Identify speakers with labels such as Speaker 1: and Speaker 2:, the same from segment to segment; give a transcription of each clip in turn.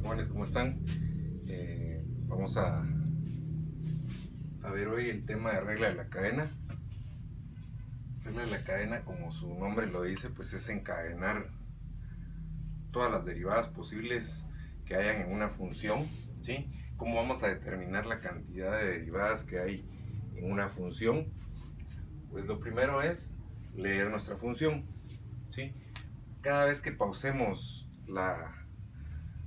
Speaker 1: jóvenes, ¿cómo están? Vamos a ver hoy el tema de regla de la cadena. Regla de la cadena, como su nombre lo dice, pues es encadenar todas las derivadas posibles que hayan en una función, ¿sí? ¿Cómo vamos a determinar la cantidad de derivadas que hay en una función? Pues lo primero es leer nuestra función, ¿sí? Cada vez que pausemos la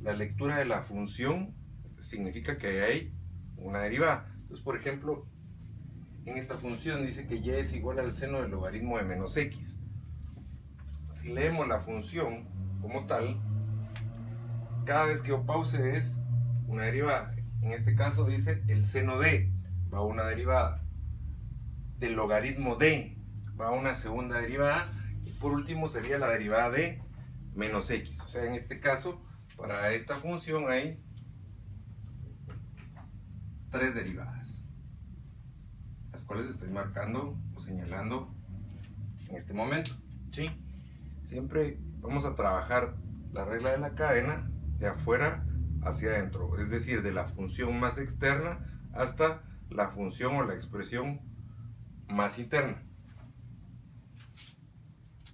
Speaker 1: lectura de la función, significa que hay una derivada. Entonces, por ejemplo, en esta función dice que y es igual al seno del logaritmo de menos x. Si leemos la función como tal, cada vez que yo pause es una derivada. En este caso dice el seno de, va una derivada. Del logaritmo de, va una segunda derivada. Y por último sería la derivada de menos x. O sea, en este caso, para esta función hay 3 derivadas, las cuales estoy marcando o señalando en este momento, ¿sí? Siempre vamos a trabajar la regla de la cadena de afuera hacia adentro, es decir, de la función más externa hasta la función o la expresión más interna.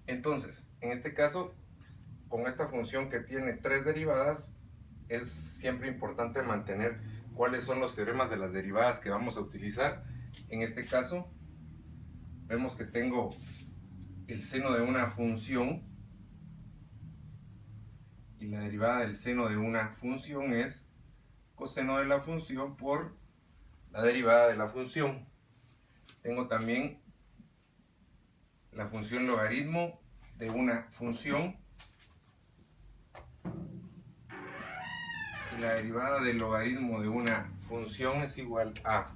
Speaker 1: Entonces, en este caso, con esta función que tiene 3 derivadas, es siempre importante mantener cuáles son los teoremas de las derivadas que vamos a utilizar. En este caso, vemos que tengo el seno de una función, y la derivada del seno de una función es coseno de la función por la derivada de la función. Tengo también la función logaritmo de una función, y la derivada del logaritmo de una función es igual a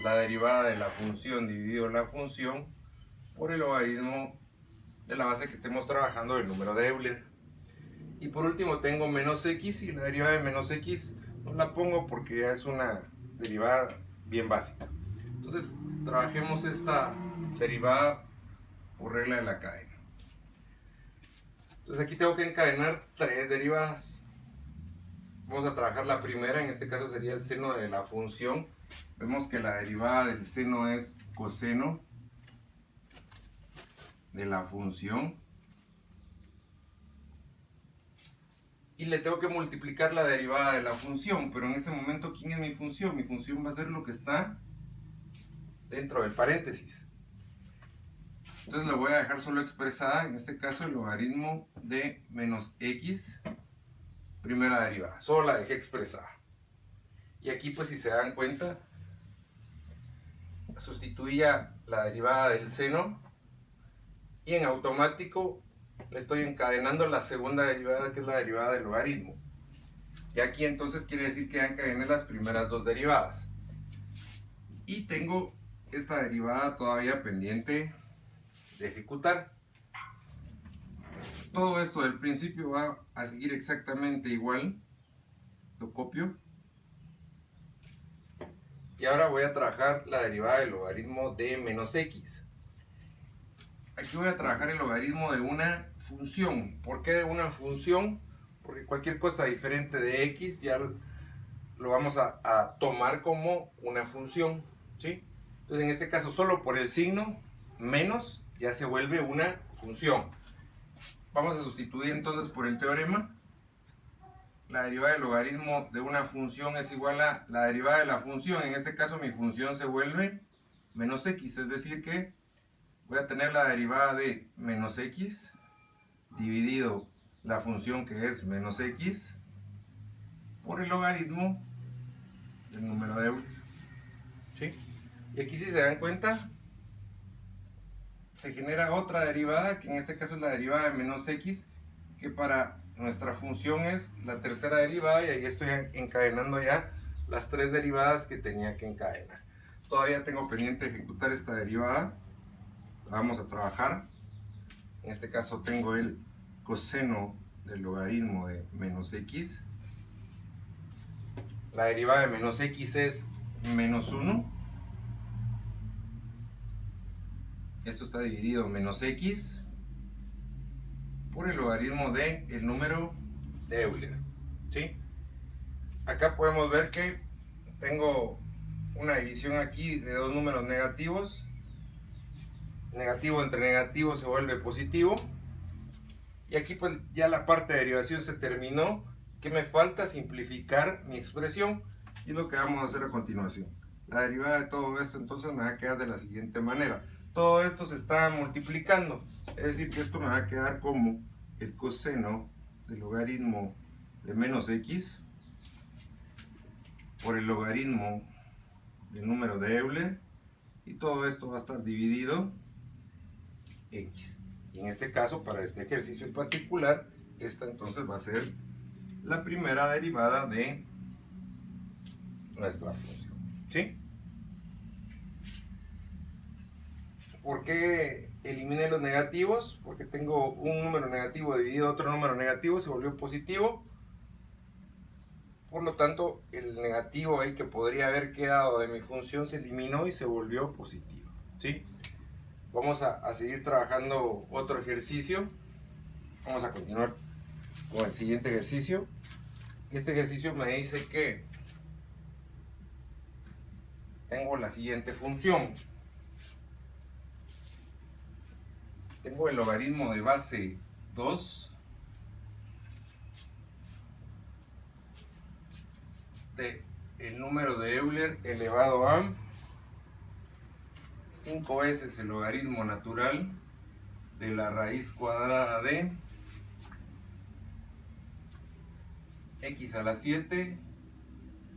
Speaker 1: la derivada de la función dividido la función por el logaritmo de la base que estemos trabajando del número de Euler. Y por último tengo menos x, y la derivada de menos x no la pongo porque ya es una derivada bien básica. Entonces trabajemos esta derivada por regla de la cadena. Entonces aquí tengo que encadenar 3 derivadas. Vamos a trabajar la primera, en este caso sería el seno de la función. Vemos que la derivada del seno es coseno de la función. Y le tengo que multiplicar la derivada de la función, pero en ese momento, ¿quién es mi función? Mi función va a ser lo que está dentro del paréntesis. Entonces la voy a dejar solo expresada, en este caso el logaritmo de menos x, primera derivada, solo la dejé expresada. Y aquí, pues, si se dan cuenta, sustituía la derivada del seno y en automático le estoy encadenando la segunda derivada, que es la derivada del logaritmo. Y aquí entonces quiere decir que ya encadené las primeras 2 derivadas. Y tengo esta derivada todavía pendiente de ejecutar. Todo esto del principio va a seguir exactamente igual. Lo copio. Y ahora voy a trabajar la derivada del logaritmo de menos x. Aquí voy a trabajar el logaritmo de una función. ¿Por qué de una función? Porque cualquier cosa diferente de x ya lo vamos a tomar como una función, ¿sí? Entonces en este caso, solo por el signo menos ya se vuelve una función. Vamos a sustituir entonces por el teorema. La derivada del logaritmo de una función es igual a la derivada de la función. En este caso mi función se vuelve menos x, es decir que voy a tener la derivada de menos x dividido la función, que es menos x, por el logaritmo del número de Euler, ¿sí? Y aquí, si se dan cuenta, se genera otra derivada, que en este caso es la derivada de menos x, que para nuestra función es la tercera derivada, y ahí estoy encadenando ya las 3 derivadas que tenía que encadenar. Todavía tengo pendiente ejecutar esta derivada, la vamos a trabajar. En este caso tengo el coseno del logaritmo de menos x. La derivada de menos x es menos 1. Esto está dividido en menos x por el logaritmo del número de Euler, ¿sí? acá podemos ver que tengo una división aquí de dos números negativos. Negativo entre negativo se vuelve positivo. Y aquí pues ya la parte de derivación se terminó. ¿Qué me falta? Simplificar mi expresión. Y es lo que vamos a hacer a continuación. La derivada de todo esto entonces me va a quedar de la siguiente manera. Todo esto se está multiplicando. Es decir, que esto me va a quedar como el coseno del logaritmo de menos x por el logaritmo del número de Euler. Y todo esto va a estar dividido x. Y en este caso, para este ejercicio en particular, esta entonces va a ser la primera derivada de nuestra función. ¿Sí? ¿Por qué eliminé los negativos? Porque tengo un número negativo dividido otro número negativo, se volvió positivo. Por lo tanto, el negativo ahí que podría haber quedado de mi función se eliminó y se volvió positivo. ¿Sí? Vamos a seguir trabajando otro ejercicio. Vamos a continuar con el siguiente ejercicio. Este ejercicio me dice que tengo la siguiente función. Tengo el logaritmo de base 2 de el número de Euler elevado a 5 veces el logaritmo natural de la raíz cuadrada de x a la 7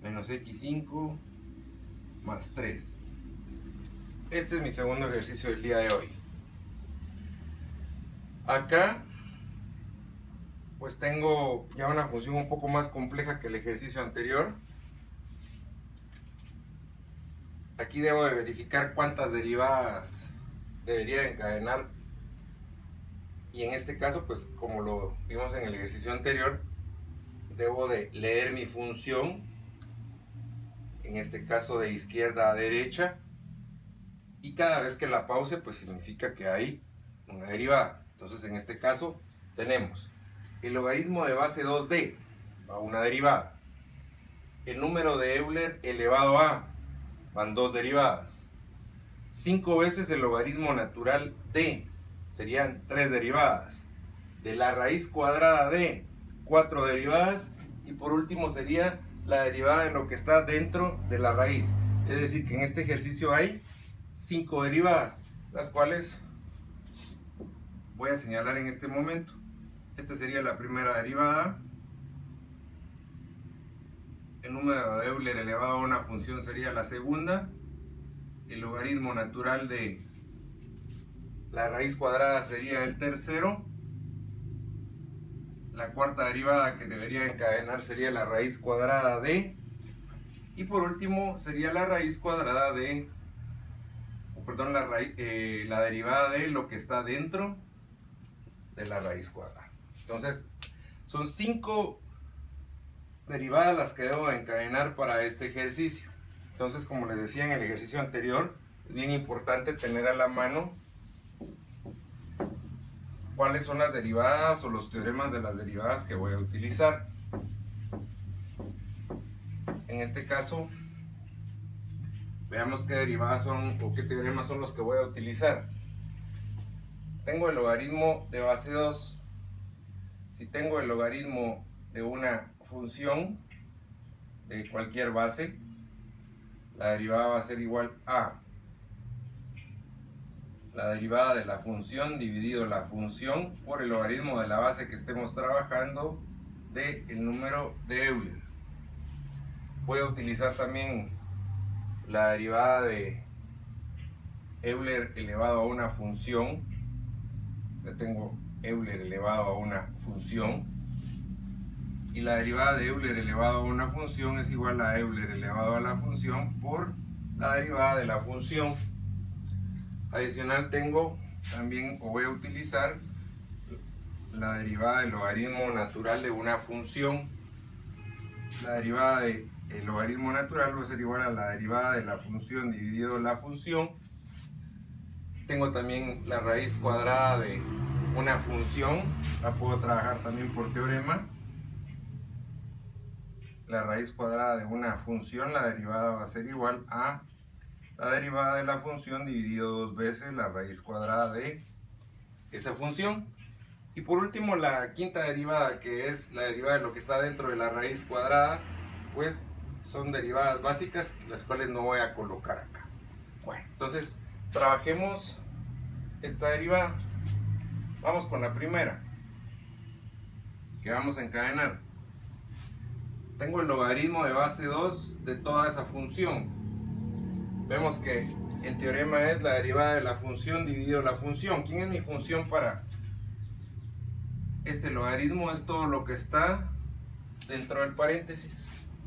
Speaker 1: menos x5 más 3. Este es mi segundo ejercicio del día de hoy. Acá pues tengo ya una función un poco más compleja que el ejercicio anterior. Aquí debo de verificar cuántas derivadas debería encadenar. Y en este caso, pues como lo vimos en el ejercicio anterior, debo de leer mi función, en este caso de izquierda a derecha, y cada vez que la pause, pues significa que hay una derivada. Entonces en este caso tenemos el logaritmo de base 2D, va una derivada. El número de Euler elevado a, van dos derivadas. 5 veces el logaritmo natural de, serían 3 derivadas. De la raíz cuadrada de, 4 derivadas. Y por último sería la derivada de lo que está dentro de la raíz. Es decir, que en este ejercicio hay 5 derivadas, las cuales voy a señalar en este momento. Esta sería la primera derivada. El número de Euler elevado a una función sería la segunda. El logaritmo natural de la raíz cuadrada sería el tercero. La cuarta derivada que debería encadenar sería la raíz cuadrada de. Y por último sería la raíz cuadrada de, perdón, la derivada de lo que está dentro de la raíz cuadrada. Entonces, son 5 derivadas las que debo encadenar para este ejercicio. Entonces, como les decía en el ejercicio anterior, es bien importante tener a la mano cuáles son las derivadas o los teoremas de las derivadas que voy a utilizar. En este caso, veamos qué derivadas son o qué teoremas son los que voy a utilizar. Tengo el logaritmo de base 2. Si tengo el logaritmo de una función de cualquier base, la derivada va a ser igual a la derivada de la función dividido la función por el logaritmo de la base que estemos trabajando del número de Euler. Voy a utilizar también la derivada de Euler elevado a una función. Ya tengo Euler elevado a una función. Y la derivada de Euler elevado a una función es igual a Euler elevado a la función por la derivada de la función. Adicional tengo también, o voy a utilizar la derivada del logaritmo natural de una función. La derivada del logaritmo natural va a ser igual a la derivada de la función dividido la función. Tengo también la raíz cuadrada de una función, la puedo trabajar también por teorema. la raíz cuadrada de una función, la derivada va a ser igual a la derivada de la función dividido 2 veces la raíz cuadrada de esa función. Y por último, la quinta derivada, que es la derivada de lo que está dentro de la raíz cuadrada, pues son derivadas básicas, las cuales no voy a colocar acá. Bueno, entonces trabajemos esta derivada. Vamos con la primera, que vamos a encadenar. Tengo el logaritmo de base 2 de toda esa función. Vemos que el teorema es la derivada de la función dividido la función. ¿Quién es mi función para este logaritmo? Es todo lo que está dentro del paréntesis,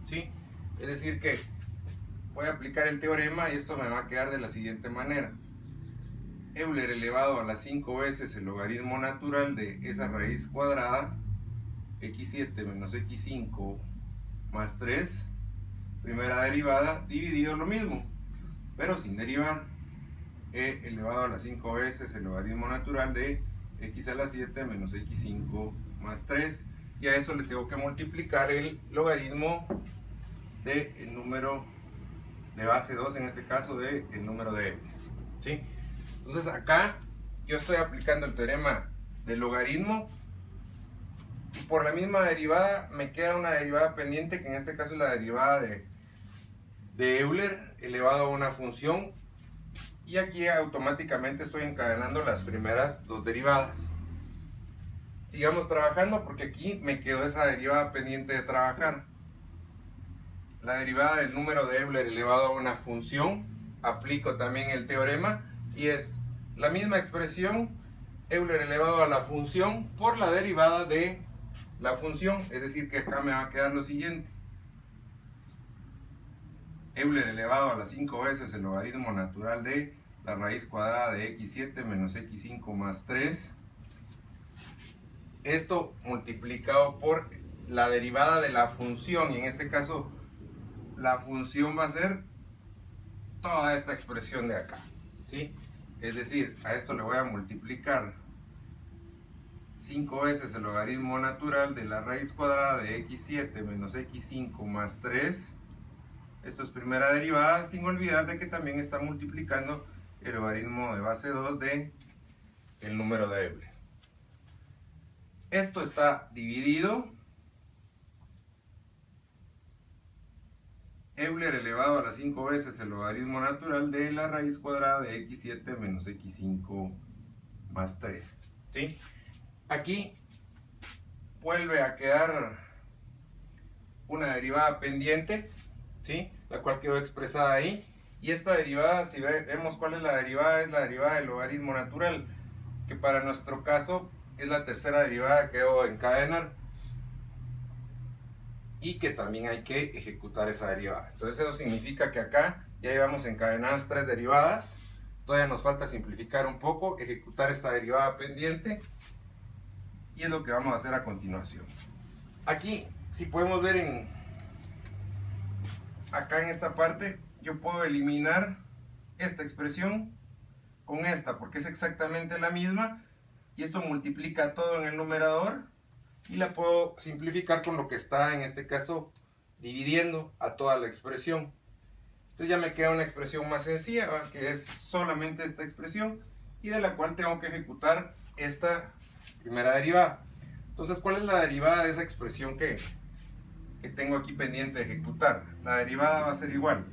Speaker 1: ¿sí? Es decir que voy a aplicar el teorema y esto me va a quedar de la siguiente manera. Euler elevado a las 5 veces el logaritmo natural de esa raíz cuadrada, x7 menos x5 más 3, primera derivada, dividido lo mismo, pero sin derivar, e elevado a las 5 veces el logaritmo natural de x a la 7 menos x5 más 3, y a eso le tengo que multiplicar el logaritmo del número de base 2, en este caso del número de Euler, ¿sí? Entonces acá yo estoy aplicando el teorema del logaritmo y por la misma derivada me queda una derivada pendiente, que en este caso es la derivada de Euler elevado a una función, y aquí automáticamente estoy encadenando las primeras dos derivadas. Sigamos trabajando porque aquí me quedó esa derivada pendiente de trabajar. La derivada del número de Euler elevado a una función, aplico también el teorema y es la misma expresión, Euler elevado a la función por la derivada de la función, es decir que acá me va a quedar lo siguiente: Euler elevado a las 5 veces el logaritmo natural de la raíz cuadrada de x7 menos x5 más 3, esto multiplicado por la derivada de la función, y en este caso la función va a ser toda esta expresión de acá, ¿sí? Es decir, a esto le voy a multiplicar 5 veces el logaritmo natural de la raíz cuadrada de x7 menos x5 más 3. Esto es primera derivada, sin olvidar de que también está multiplicando el logaritmo de base 2 de el número de Euler. Esto está dividido. Euler elevado a las 5 veces el logaritmo natural de la raíz cuadrada de x7 menos x5 más 3, ¿sí? Aquí vuelve a quedar una derivada pendiente, ¿sí? La cual quedó expresada ahí. Y esta derivada, si vemos cuál es la derivada, es la derivada del logaritmo natural, que para nuestro caso es la tercera derivada que debo encadenar, y que también hay que ejecutar esa derivada. Entonces eso significa que acá ya llevamos encadenadas 3 derivadas. Todavía nos falta simplificar un poco, ejecutar esta derivada pendiente, y es lo que vamos a hacer a continuación. Aquí, si podemos ver acá en esta parte, yo puedo eliminar esta expresión con esta, porque es exactamente la misma, y esto multiplica todo en el numerador, y la puedo simplificar con lo que está en este caso dividiendo a toda la expresión. Entonces ya me queda una expresión más sencilla, ¿verdad?, que es solamente esta expresión, y de la cual tengo que ejecutar esta primera derivada. Entonces, ¿cuál es la derivada de esa expresión que tengo aquí pendiente de ejecutar? La derivada va a ser igual.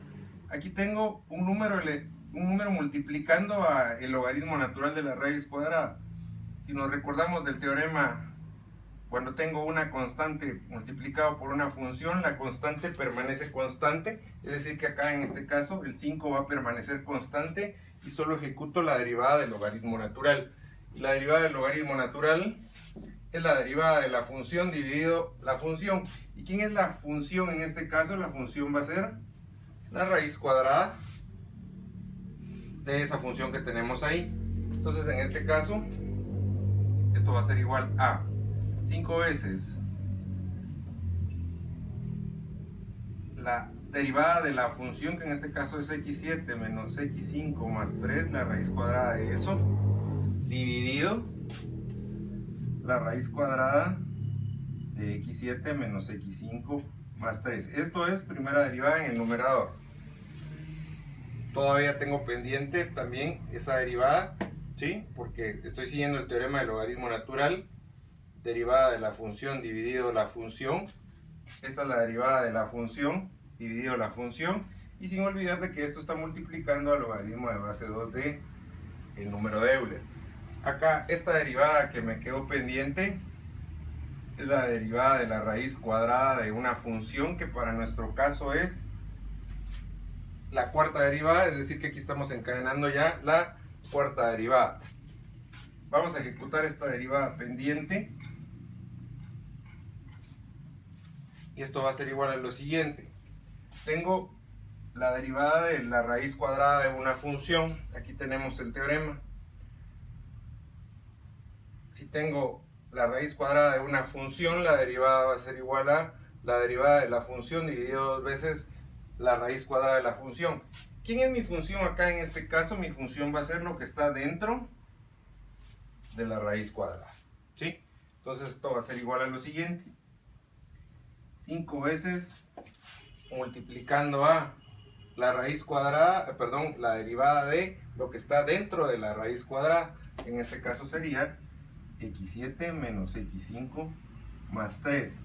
Speaker 1: Aquí tengo un número multiplicando el logaritmo natural de la raíz cuadrada. Si nos recordamos del teorema, cuando tengo una constante multiplicado por una función, la constante permanece constante, es decir que acá en este caso el 5 va a permanecer constante y solo ejecuto la derivada del logaritmo natural. Y la derivada del logaritmo natural es la derivada de la función dividido la función. ¿Y quién es la función en este caso? La función va a ser la raíz cuadrada de esa función que tenemos ahí. Entonces en este caso esto va a ser igual a 5 veces la derivada de la función, que en este caso es x7 menos x5 más 3, la raíz cuadrada de eso, dividido la raíz cuadrada de x7 menos x5 más 3. Esto es primera derivada en el numerador. Todavía tengo pendiente también esa derivada, ¿sí? Porque estoy siguiendo el teorema del logaritmo natural. Derivada de la función dividido la función. Esta es la derivada de la función dividido la función. Y sin olvidar de que esto está multiplicando al logaritmo de base 2 de el número de Euler. Acá esta derivada que me quedó pendiente es la derivada de la raíz cuadrada de una función que para nuestro caso es la cuarta derivada, es decir que aquí estamos encadenando ya la cuarta derivada. Vamos a ejecutar esta derivada pendiente y esto va a ser igual a lo siguiente. Tengo la derivada de la raíz cuadrada de una función, aquí tenemos el teorema. Si tengo la raíz cuadrada de una función, la derivada va a ser igual a la derivada de la función dividido dos veces la raíz cuadrada de la función. ¿Quién es mi función acá en este caso? Mi función va a ser lo que está dentro de la raíz cuadrada, ¿sí? Entonces esto va a ser igual a lo siguiente. 5 veces multiplicando a la raíz cuadrada, perdón, la derivada de lo que está dentro de la raíz cuadrada. En este caso sería x7 menos x5 más 3.